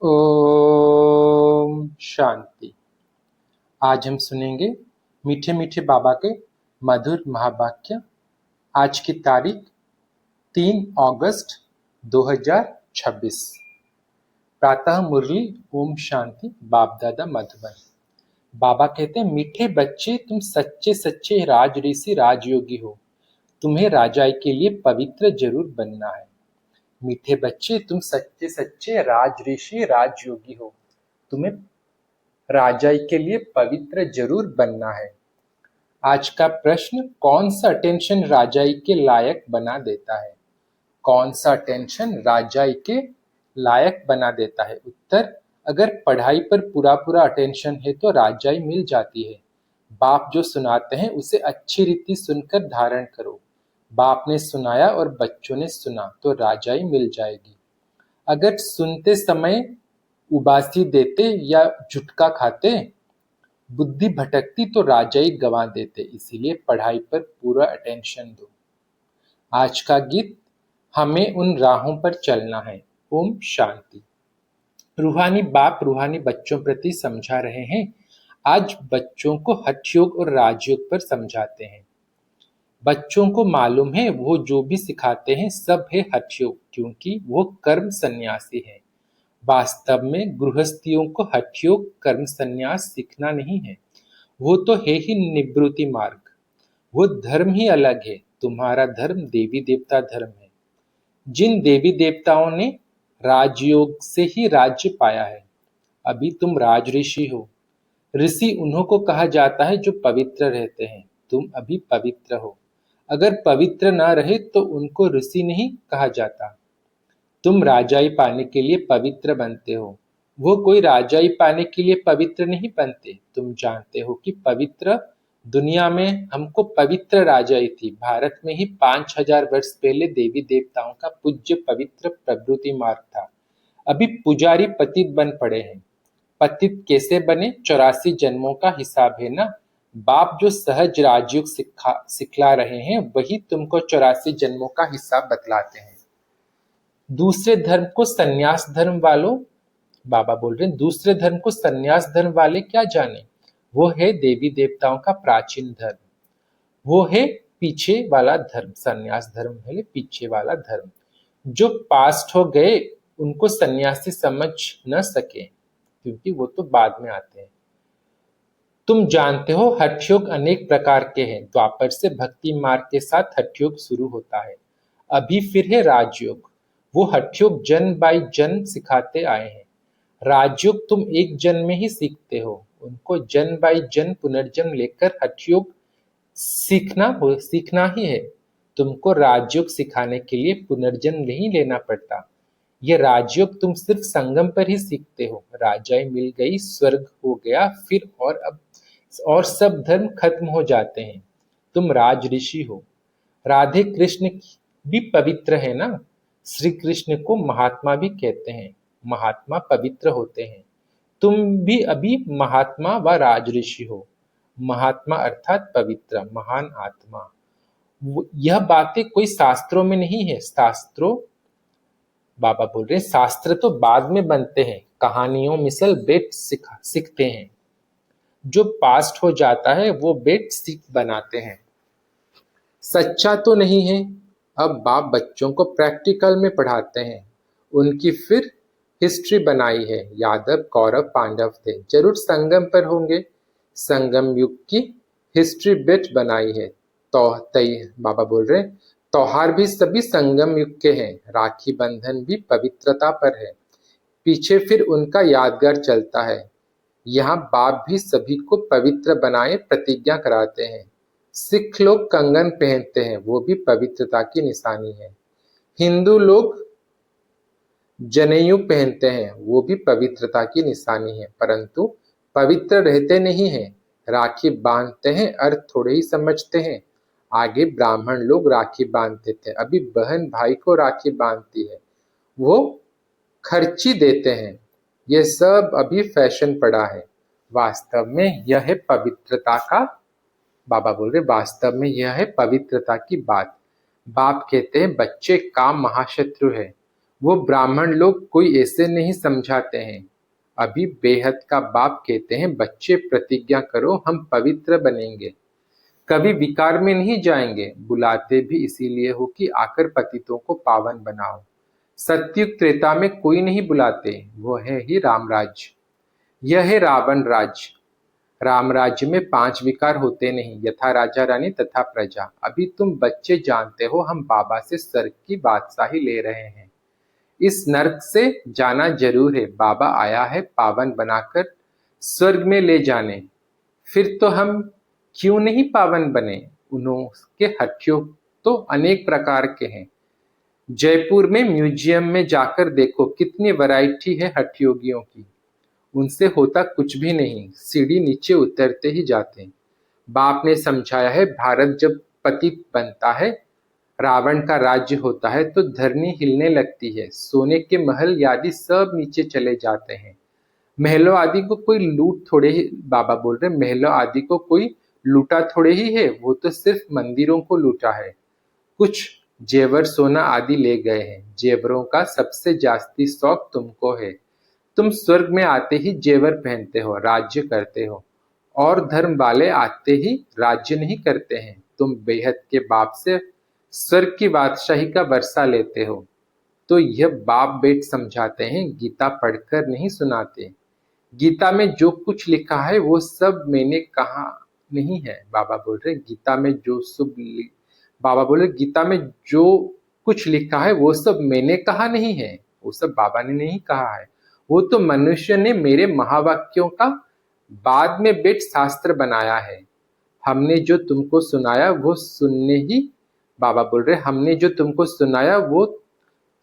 ओम शांति। आज हम सुनेंगे मीठे मीठे बाबा के मधुर महावाक्य। आज की तारीख 3 अगस्त 2026। प्रातः मुरली ओम शांति। बाप दादा मधुबन। बाबा कहते हैं, मीठे बच्चे तुम सच्चे सच्चे राज ऋषि राजयोगी हो। तुम्हें राजाई के लिए पवित्र जरूर बनना है। मीठे बच्चे तुम सच्चे सच्चे राज ऋषि राजयोगी हो। तुम्हें राजाई के लिए पवित्र जरूर बनना है। आज का प्रश्न, कौन सा टेंशन राजाई के लायक बना देता है? कौन सा टेंशन राजाई के लायक बना देता है? उत्तर, अगर पढ़ाई पर पूरा पूरा अटेंशन है तो राजाई मिल जाती है। बाप जो सुनाते हैं उसे अच्छी रीति सुनकर धारण करो। बाप ने सुनाया और बच्चों ने सुना तो राजाई मिल जाएगी। अगर सुनते समय उबासी देते या झुटका खाते, बुद्धि भटकती तो राजाई गंवा देते। इसीलिए पढ़ाई पर पूरा अटेंशन दो। आज का गीत, हमें उन राहों पर चलना है। ओम शांति। रूहानी बाप रूहानी बच्चों प्रति समझा रहे हैं। आज बच्चों को हठ योग और राजयोग पर समझाते हैं। बच्चों को मालूम है वो जो भी सिखाते हैं सब है हठ योग, क्योंकि वो कर्म सन्यासी है। वास्तव में गृहस्थियों को हठ योग कर्म संन्यास सीखना नहीं है, वो तो है ही निवृत्ति मार्ग। वो धर्म ही अलग है। तुम्हारा धर्म देवी देवता धर्म है। जिन देवी देवताओं ने राजयोग से ही राज्य पाया है। अभी तुम राज ऋषि हो। ऋषि उन्हों को कहा जाता है जो पवित्र रहते हैं। तुम अभी पवित्र हो। अगर पवित्र न रहे तो उनको ऋषि नहीं कहा जाता। तुम राजाई पाने के लिए पवित्र बनते हो। वो कोई राजाई पाने के लिए पवित्र नहीं बनते। तुम जानते हो कि पवित्र दुनिया में हमको पवित्र राजाई थी। भारत में ही 5000 वर्ष पहले देवी देवताओं का पूज्य पवित्र प्रवृत्ति मार्ग था। अभी पुजारी पतित बन पड़े हैं। पतित कैसे बने? 84 जन्मों का हिसाब है ना। बाप जो सहज राजयोग सिखला रहे हैं वही तुमको 84 जन्मों का हिसाब बतलाते हैं। दूसरे धर्म को सन्यास धर्म वालों, बाबा बोल रहे हैं, दूसरे धर्म को सन्यास धर्म वाले क्या जाने। वो है देवी देवताओं का प्राचीन धर्म। वो है पीछे वाला धर्म। सन्यास धर्म है पीछे वाला धर्म। जो पास्ट हो गए उनको सन्यासी समझ न सके, क्योंकि वो तो बाद में आते हैं। तुम जानते हो हठ योग अनेक प्रकार के हैं। द्वापर से भक्ति मार्ग के साथ हठ योग शुरू होता है। अभी फिर है राजयोग। वो हठ योग जन्म बाई जन्म सिखाते आए हैं। राजयोग तुम एक जन्म में ही सीखते हो। उनको जन्म बाई जन्म पुनर्जन्म लेकर हठ योग सीखना ही है। तुमको राजयोग सिखाने के लिए पुनर्जन्म नहीं लेना पड़ता। ये राजयोग तुम सिर्फ संगम पर ही सीखते हो। राजाई मिल गई, स्वर्ग हो गया, फिर और सब धर्म खत्म हो जाते हैं। तुम राज ऋषि हो। राधे कृष्ण भी पवित्र है ना। श्री कृष्ण को महात्मा भी कहते हैं। महात्मा पवित्र होते हैं। तुम भी अभी महात्मा व राज ऋषि हो। महात्मा अर्थात पवित्र, महान आत्मा। यह बातें कोई शास्त्रों में नहीं है। शास्त्रों, बाबा बोल रहे, शास्त्र तो बाद में बनते हैं। कहानियों मिसल बेट सीखते हैं। जो पास्ट हो जाता है वो बेट सीख बनाते हैं। सच्चा तो नहीं है। अब बाप बच्चों को प्रैक्टिकल में पढ़ाते हैं। उनकी फिर हिस्ट्री बनाई है। यादव, कौरव, पांडव थे, जरूर संगम पर होंगे। संगम युग की हिस्ट्री बिट बनाई है। तो बाबा बोल रहे, त्योहार भी सभी संगम युग के हैं। राखी बंधन भी पवित्रता पर है। पीछे फिर उनका यादगार चलता है। यहाँ बाप भी सभी को पवित्र बनाए प्रतिज्ञा कराते हैं। सिख लोग कंगन पहनते हैं, वो भी पवित्रता की निशानी है। हिंदू लोग जनेऊ पहनते हैं, वो भी पवित्रता की निशानी है, परंतु पवित्र रहते नहीं हैं। राखी बांधते हैं, अर्थ थोड़े ही समझते हैं। आगे ब्राह्मण लोग राखी बांधते थे, अभी बहन भाई को राखी बांधती है, वो खर्ची देते हैं। ये सब अभी फैशन पड़ा है। वास्तव में यह है पवित्रता का, बाबा बोल रहे, वास्तव में यह है पवित्रता की बात। बाप कहते हैं बच्चे काम महाशत्रु है। वो ब्राह्मण लोग कोई ऐसे नहीं समझाते हैं। अभी बेहद का बाप कहते हैं, बच्चे प्रतिज्ञा करो, हम पवित्र बनेंगे, कभी विकार में नहीं जाएंगे। बुलाते भी इसीलिए हो कि आकर पतितों को पावन बनाओ। सत्युग त्रेता में कोई नहीं बुलाते, वो है ही रामराज। यह है रावण राज। राम राज्य में 5 विकार होते नहीं, यथा राजा रानी तथा प्रजा। अभी तुम बच्चे जानते हो, हम बाबा से स्वर्ग की बादशाही ले रहे हैं। इस नर्क से जाना जरूर है, बाबा आया है पावन बनाकर स्वर्ग में ले जाने। फिर तो हम क्यों नहीं पावन बने। उनके हठयोग तो अनेक प्रकार के हैं। जयपुर में म्यूजियम में जाकर देखो, कितनी वैरायटी है हठयोगियों की। उनसे होता कुछ भी नहीं, सीढ़ी नीचे उतरते ही जाते हैं। बाप ने समझाया है, भारत जब पतित बनता है, रावण का राज्य होता है, तो धरनी हिलने लगती है। सोने के महल आदि सब नीचे चले जाते हैं। महलों आदि को कोई लूट थोड़े ही, बाबा बोल रहे, महलों आदि को कोई लूटा थोड़े ही है, वो तो सिर्फ मंदिरों को लूटा है। कुछ जेवर सोना आदि ले गए हैं। जेवरों का सबसे जास्ती शौक तुमको है। तुम स्वर्ग में आते ही जेवर पहनते हो, राज्य करते हो। और धर्म वाले आते ही राज्य नहीं करते हैं। तुम बेहद के बाप से स्वर्ग की बादशाही का वर्षा लेते हो। तो यह बाप बेट समझाते हैं, गीता पढ़कर नहीं सुनाते। गीता में जो कुछ लिखा है वो सब मैंने कहा नहीं है। बाबा बोल रहे, गीता में जो बाबा बोले, गीता में जो कुछ लिखा है वो सब मैंने कहा नहीं है, वो सब बाबा ने नहीं कहा है। वो तो मनुष्य ने मेरे महावाक्यों का बाद में बेट शास्त्र बनाया है। हमने जो तुमको सुनाया वो सुनने ही, बाबा बोल रहे, हमने जो तुमको सुनाया वो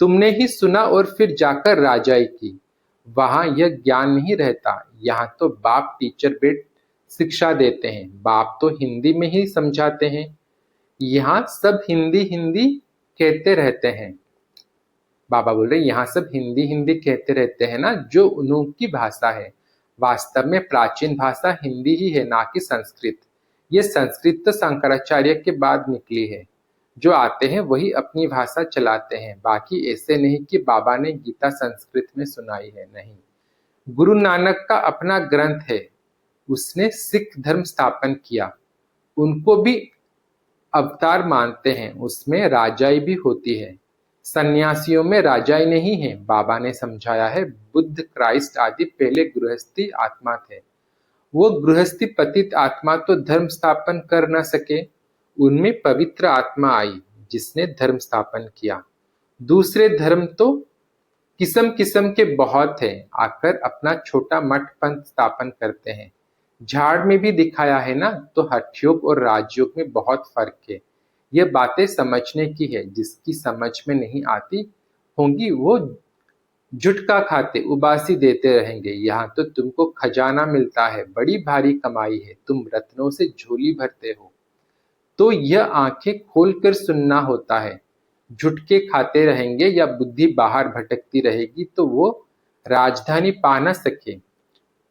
तुमने ही सुना और फिर जाकर राजाई की। वहां यह ज्ञान नहीं रहता। यहाँ तो बाप टीचर बेट शिक्षा देते हैं। बाप तो हिंदी में ही समझाते हैं। यहाँ सब हिंदी हिंदी कहते रहते हैं। बाबा बोल रहे, यहाँ सब हिंदी हिंदी कहते रहते हैं ना, जो उनकी भाषा है। वास्तव में प्राचीन भाषा हिंदी ही है, ना कि संस्कृत। ये संस्कृत तो शंकराचार्य के बाद निकली है। जो आते हैं वही अपनी भाषा चलाते हैं। बाकी ऐसे नहीं कि बाबा ने गीता संस्कृत में सुनाई है, नहीं। गुरु नानक का अपना ग्रंथ है, उसने सिख धर्म स्थापन किया। उनको भी अवतार मानते हैं, उसमें राजाई भी होती है। सन्यासियों में राजाई नहीं है। बाबा ने समझाया है, बुद्ध क्राइस्ट आदि पहले गृहस्थी आत्मा थे। वो गृहस्थी पतित आत्मा तो धर्म स्थापन कर न सके। उनमें पवित्र आत्मा आई जिसने धर्म स्थापन किया। दूसरे धर्म तो किस्म किस्म के बहुत हैं, आकर अपना छोटा मठ पंथ स्थापन करते हैं। झाड़ में भी दिखाया है ना, तो हठयोग और राजयोग में बहुत फर्क है। ये बातें समझने की है। जिसकी समझ में नहीं आती होंगी वो झुटका खाते उबासी देते रहेंगे। यहाँ तो तुमको खजाना मिलता है, बड़ी भारी कमाई है, तुम रत्नों से झोली भरते हो। तो यह आंखें खोलकर सुनना होता है। झुटके खाते रहेंगे या बुद्धि बाहर भटकती रहेगी तो वो राजधानी पा न सके।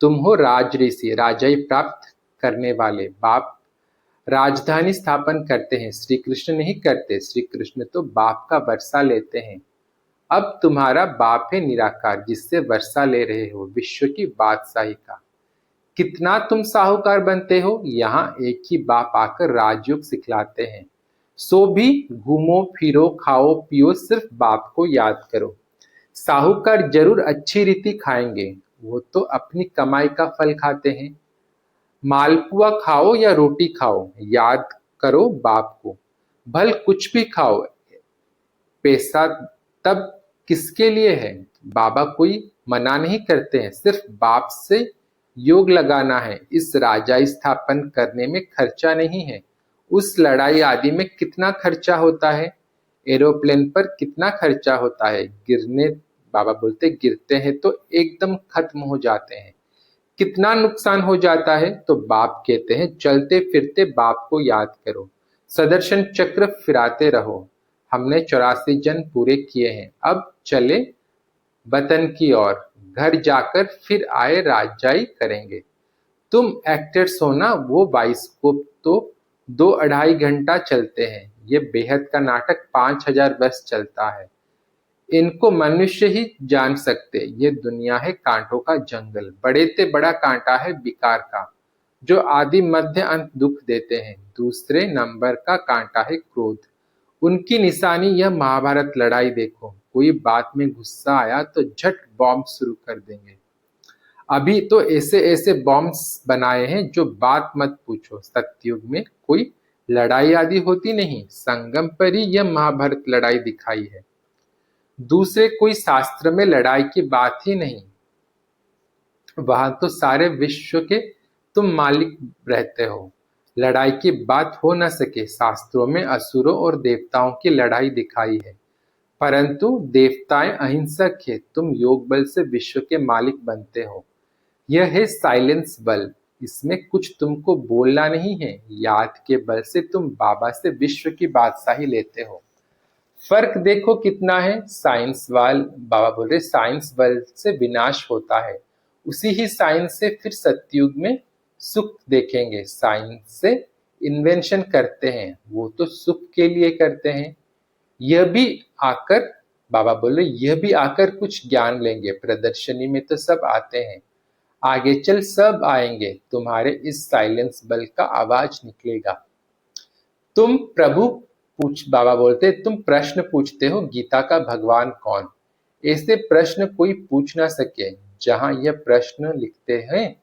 तुम हो राज ऋषि, राजाई प्राप्त करने वाले। बाप राजधानी स्थापन करते हैं, श्री कृष्ण नहीं करते। श्री कृष्ण तो बाप का वर्षा लेते हैं। अब तुम्हारा बाप है निराकार, जिससे वर्षा ले रहे हो विश्व की बादशाही का। कितना तुम साहूकार बनते हो। यहाँ एक ही बाप आकर राजयोग सिखलाते हैं। सो भी घूमो फिरो खाओ पियो, सिर्फ बाप को याद करो। साहूकार जरूर अच्छी रीति खाएंगे, वो तो अपनी कमाई का फल खाते हैं। मालपुआ खाओ या रोटी खाओ, याद करो बाप को। भल कुछ भी खाओ, पैसा तब किसके लिए है। बाबा कोई मना नहीं करते हैं, सिर्फ बाप से योग लगाना है। इस राजाई स्थापन करने में खर्चा नहीं है। उस लड़ाई आदि में कितना खर्चा होता है। एरोप्लेन पर कितना खर्चा होता है। गिरने, बाबा बोलते, गिरते हैं तो एकदम खत्म हो जाते हैं। कितना नुकसान हो जाता है। तो बाप कहते हैं, चलते फिरते बाप को याद करो, सदर्शन चक्र फिराते रहो। हमने 84 जन पूरे किए हैं, अब चले वतन की ओर। घर जाकर फिर आए राजाई करेंगे। तुम एक्टर्स हो ना, वो बाइस्कोप तो 2-2.5 घंटा चलते हैं। ये बेहद का नाटक 5000 वर्ष चलता है। इनको मनुष्य ही जान सकते। ये दुनिया है कांटों का जंगल, बड़े ते बड़ा कांटा है विकार का, जो आदि मध्य अंत दुख देते हैं। दूसरे नंबर का कांटा है क्रोध, उनकी निशानी यह महाभारत लड़ाई देखो। कोई बात में गुस्सा आया तो झट बॉम्ब शुरू कर देंगे। अभी तो ऐसे ऐसे बॉम्ब्स बनाए हैं जो बात मत पूछो। सतयुग में कोई लड़ाई आदि होती नहीं, संगम पर ही यह महाभारत लड़ाई दिखाई है। दूसरे कोई शास्त्र में लड़ाई की बात ही नहीं, वहां तो सारे विश्व के तुम मालिक रहते हो। लड़ाई की बात हो न सके। शास्त्रों में असुरों और देवताओं की लड़ाई दिखाई है, परंतु देवताएं अहिंसक है। तुम योग बल से विश्व के मालिक बनते हो। यह है साइलेंस बल, इसमें कुछ तुमको बोलना नहीं है। याद के बल से तुम बाबा से विश्व की बादशाही लेते हो। फर्क देखो कितना है। साइंस वाल बाबा बोल रहे साइंस बल से विनाश होता है, उसी ही साइंस से फिर सतयुग में सुख देखेंगे। साइंस से इन्वेंशन करते हैं, वो तो सुख के लिए करते हैं। यह भी आकर बाबा बोले यह भी आकर कुछ ज्ञान लेंगे। प्रदर्शनी में तो सब आते हैं, आगे चल सब आएंगे। तुम्हारे इस साइलेंस बल का आवाज निकलेगा। तुम प्रभु बाबा बोलते तुम प्रश्न पूछते हो गीता का भगवान कौन। ऐसे प्रश्न कोई पूछ ना सके। जहां यह प्रश्न लिखते हैं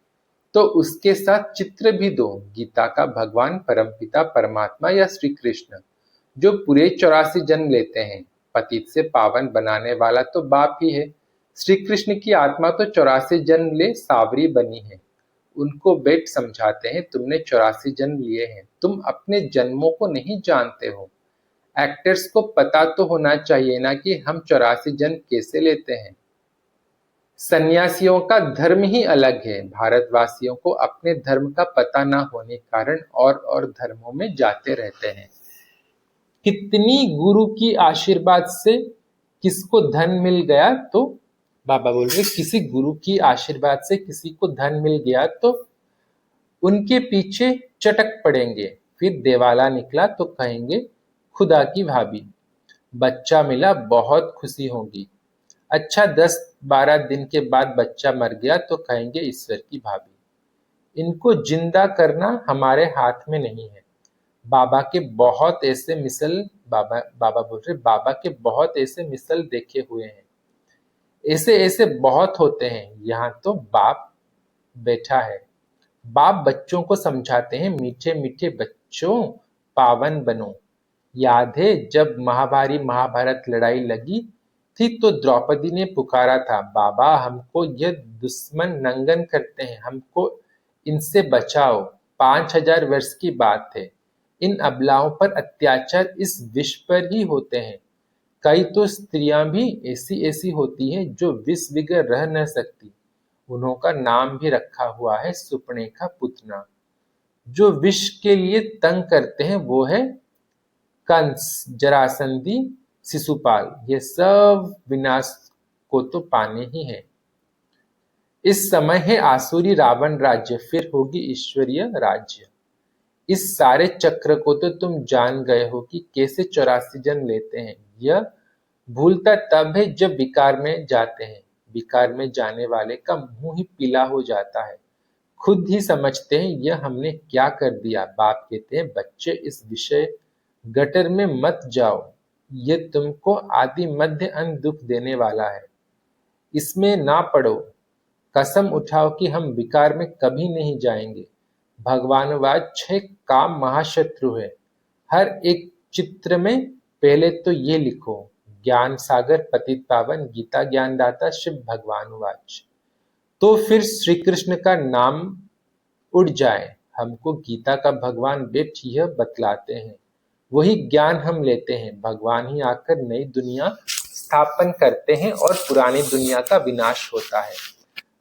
तो उसके साथ चित्र भी दो। गीता का भगवान परमपिता परमात्मा या श्री कृष्ण, जो पूरे 84 जन्म लेते हैं। पतित से पावन बनाने वाला तो बाप ही है। श्री कृष्ण की आत्मा तो 84 जन्म ले सावरी बनी है। उनको बेट समझाते हैं तुमने 84 जन्म लिए हैं, तुम अपने जन्मों को नहीं जानते हो। एक्टर्स को पता तो होना चाहिए ना कि हम 84 जन्म कैसे लेते हैं। सन्यासियों का धर्म ही अलग है। भारतवासियों को अपने धर्म का पता ना होने कारण और धर्मों में जाते रहते हैं। कितनी गुरु की आशीर्वाद से किसको धन मिल गया तो बाबा बोल रहे किसी गुरु की आशीर्वाद से किसी को धन मिल गया तो उनके पीछे चटक पड़ेंगे। फिर देवाला निकला तो कहेंगे खुदा की भाभी। बच्चा मिला बहुत खुशी होगी। अच्छा 10-12 दिन के बाद बच्चा मर गया तो कहेंगे ईश्वर की भाभी। इनको जिंदा करना हमारे हाथ में नहीं है। बाबा के बहुत ऐसे मिसल बाबा बोल रहे बाबा के बहुत ऐसे मिसल देखे हुए हैं। ऐसे ऐसे बहुत होते हैं। यहाँ तो बाप बैठा है। बाप बच्चों को समझाते हैं मीठे मीठे बच्चों पावन बनो। याद है जब महाभारत लड़ाई लगी थी तो द्रौपदी ने पुकारा था बाबा हमको यह दुश्मन नंगन करते हैं, हमको इनसे बचाओ। 5000 वर्ष की बात है। इन अबलाओं पर अत्याचार इस विश्व पर ही होते हैं। कई तो स्त्रियां भी ऐसी ऐसी होती हैं जो विष बिगर रह न सकती। उन्हों का नाम भी रखा हुआ है सुपनेखा पुतना। जो विष के लिए तंग करते हैं वो है कंस, जरासंधी, शिशुपाल। ये सब विनाश को तो पाने ही है। इस समय है आसुरी रावण राज्य, फिर होगी ईश्वरीय राज्य। इस सारे चक्र को तो तुम जान गए हो कि कैसे 84 जन्म लेते हैं। यह भूलता तब है जब विकार में जाते हैं। विकार में जाने वाले का मुंह ही पीला हो जाता है। खुद ही समझते हैं यह हमने क्या कर दिया। बाप कहते हैं बच्चे इस विषय गटर में मत जाओ, यह तुमको आदि मध्य अंत दुख देने वाला है। इसमें ना पड़ो। कसम उठाओ कि हम विकार में कभी नहीं जाएंगे। भगवानवाद 6 काम महाशत्रु है। हर एक चित्र में पहले तो ये लिखो ज्ञान सागर पतित पावन गीता ज्ञानदाता शिव भगवानुवाच। तो फिर श्री कृष्ण का नाम उड़ जाए। हमको गीता का भगवान बेट यह बतलाते हैं, वही ज्ञान हम लेते हैं। भगवान ही आकर नई दुनिया स्थापन करते हैं और पुरानी दुनिया का विनाश होता है।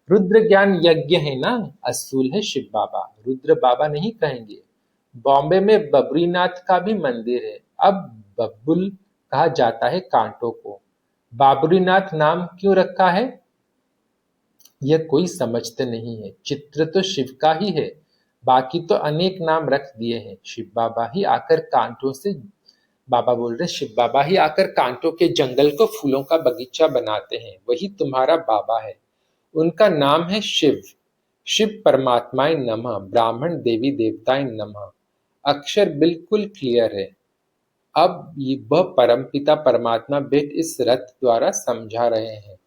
रुद्र ज्ञान यज्ञ है ना, असूल है शिव बाबा। रुद्र बाबा नहीं कहेंगे। बॉम्बे में बद्रीनाथ का भी मंदिर है। अब बब्बुल कहा जाता है कांटों को। बाबरीनाथ नाम क्यों रखा है यह कोई समझते नहीं है। चित्र तो शिव का ही है, बाकी तो अनेक नाम रख दिए हैं। शिव बाबा ही आकर कांटों से बाबा बोल रहे शिव बाबा ही आकर कांटों के जंगल को फूलों का बगीचा बनाते हैं, वही तुम्हारा बाबा है। उनका नाम है शिव। शिव परमात्माए नमः, ब्राह्मण देवी देवताएं नमः। अक्षर बिल्कुल क्लियर है। अब वह परमपिता परमात्मा बेट इस रथ द्वारा समझा रहे हैं,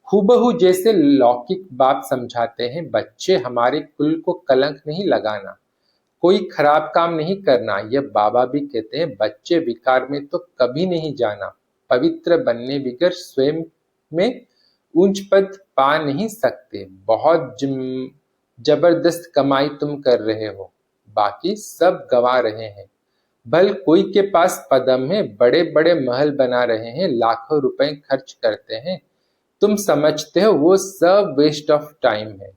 हूबहू जैसे लौकिक बाप समझाते हैं। बच्चे, हमारे कुल को कलंक नहीं लगाना, कोई खराब काम नहीं करना। यह बाबा भी कहते हैं, बच्चे विकार में तो कभी नहीं जाना। पवित्र बनने बिगर स्वयं में ऊंच पद पा नहीं सकते। बहुत जबरदस्त कमाई तुम कर रहे हो, बाकी सब गवा रहे हैं। भल कोई के पास पदम है, बड़े बड़े महल बना रहे हैं, लाखों रुपए खर्च करते हैं। तुम समझते हो वो सब वेस्ट ऑफ टाइम है,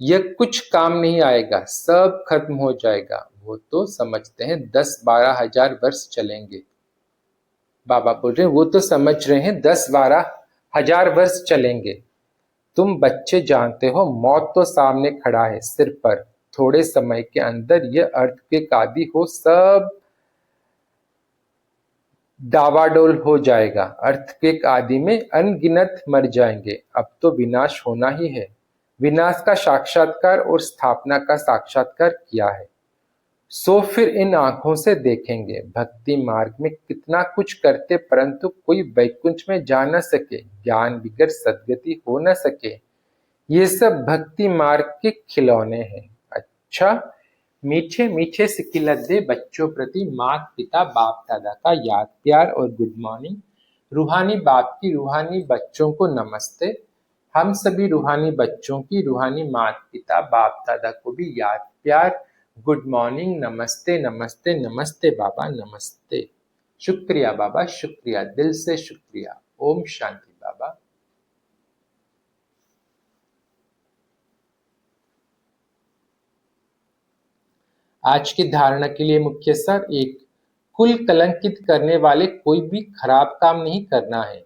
यह कुछ काम नहीं आएगा, सब खत्म हो जाएगा। वो तो समझते हैं 10-12 हजार वर्ष चलेंगे। बाबा बोल रहे हैं वो तो समझ रहे हैं 10-12 हजार वर्ष चलेंगे। तुम बच्चे जानते हो मौत तो सामने खड़ा है सिर पर। थोड़े समय के अंदर यह अर्थक्वेक आदि हो सब डावाडोल हो जाएगा। अर्थक्वेक आदि में अनगिनत मर जाएंगे। अब तो विनाश होना ही है। विनाश का साक्षात्कार और स्थापना का साक्षात्कार किया है, सो फिर इन आंखों से देखेंगे। भक्ति मार्ग में कितना कुछ करते, परंतु कोई वैकुंठ में जा न सके, ज्ञान बिगर सदगति हो न सके। ये सब भक्ति मार्ग के खिलौने हैं। अच्छा, मीठे मीठे सिकिलद्दे बच्चों प्रति माता पिता बाप दादा का याद प्यार और गुड मॉर्निंग। रूहानी बाप की रूहानी बच्चों को नमस्ते। हम सभी रूहानी बच्चों की रूहानी माता पिता बाप दादा को भी याद प्यार गुड मॉर्निंग, नमस्ते नमस्ते नमस्ते बाबा नमस्ते। शुक्रिया बाबा, शुक्रिया, दिल से शुक्रिया। ओम शांति बाबा। आज की धारणा के लिए मुख्य सार: 1, कुल कलंकित करने वाले कोई भी खराब काम नहीं करना है।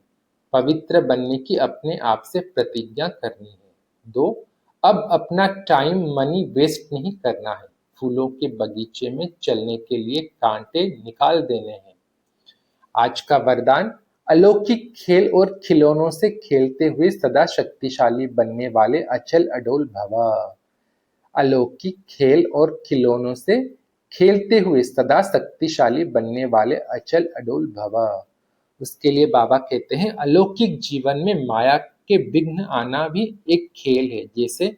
पवित्र बनने की अपने आप से प्रतिज्ञा करनी है। 2, अब अपना टाइम मनी वेस्ट नहीं करना है। फूलों के बगीचे में चलने के लिए कांटे निकाल देने हैं। आज का वरदान: अलौकिक खेल और खिलौनों से खेलते हुए सदा शक्तिशाली बनने वाले अचल अडोल भव। अलौकिक खेल और खिलौनों से खेलते हुए सदा शक्तिशाली बनने वाले अचल अडोल भव। उसके लिए बाबा कहते हैं, अलौकिक जीवन में माया के विघ्न आना भी एक खेल है। जैसे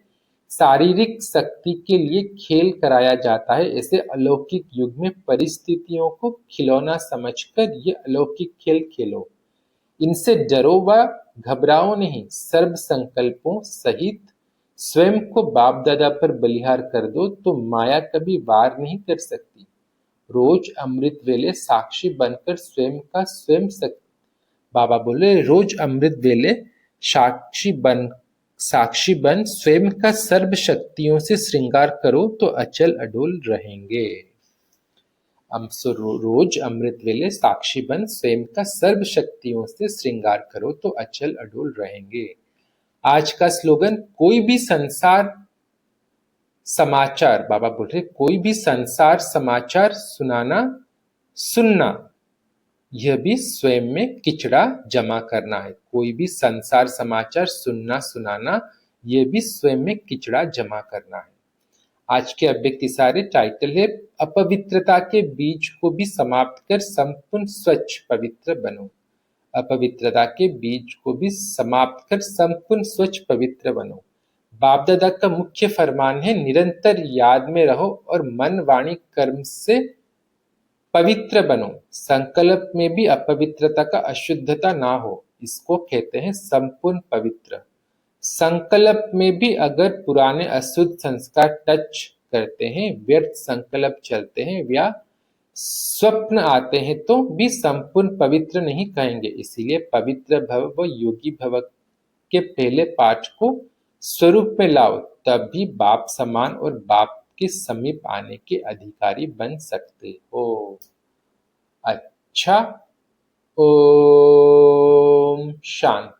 शारीरिक शक्ति के लिए खेल कराया जाता है, ऐसे अलौकिक युग में परिस्थितियों को खिलौना समझकर ये अलौकिक खेल खेलो। इनसे डरो व घबराओ नहीं, सर्व संकल्पों सहित स्वयं को बाप दादा पर बलिहार कर दो तो माया कभी वार नहीं कर सकती। रोज अमृत वेले साक्षी बनकर स्वयं का स्वयं बाबा बोले, रोज अमृत वेले साक्षी बन स्वयं का सर्व शक्तियों से श्रृंगार करो तो अचल अडोल रहेंगे। रोज अमृत वेले साक्षी बन स्वयं का सर्व शक्तियों से श्रृंगार करो तो अचल अडोल रहेंगे। आज का स्लोगन: कोई भी संसार समाचार, बाबा बोल रहे, कोई भी संसार समाचार सुनना, यह भी स्वयं में किचड़ा जमा करना है। कोई भी संसार समाचार सुनाना, यह भी स्वयं में किचड़ा जमा करना है। आज के अव्यक्त इशारे टाइटल है, अपवित्रता के बीज को भी समाप्त कर संपूर्ण स्वच्छ पवित्र बनो। अपवित्रता के बीज को भी समाप्त कर संपूर्ण स्वच्छ पवित्र बनो। बाप दादा का मुख्य फरमान है, निरंतर याद में रहो और मन वाणी कर्म से पवित्र बनो। संकल्प में भी अपवित्रता का अशुद्धता ना हो, इसको कहते हैं संपूर्ण पवित्र। संकल्प में भी अगर पुराने अशुद्ध संस्कार टच करते हैं, व्यर्थ संकल्प चलते हैं या स्वप्न आते हैं तो भी संपूर्ण पवित्र नहीं कहेंगे। इसीलिए पवित्र भव व योगी भव के पहले पाठ को स्वरूप में लाओ, तब भी बाप समान और बाप के समीप आने के अधिकारी बन सकते हो। अच्छा, ओम शांति।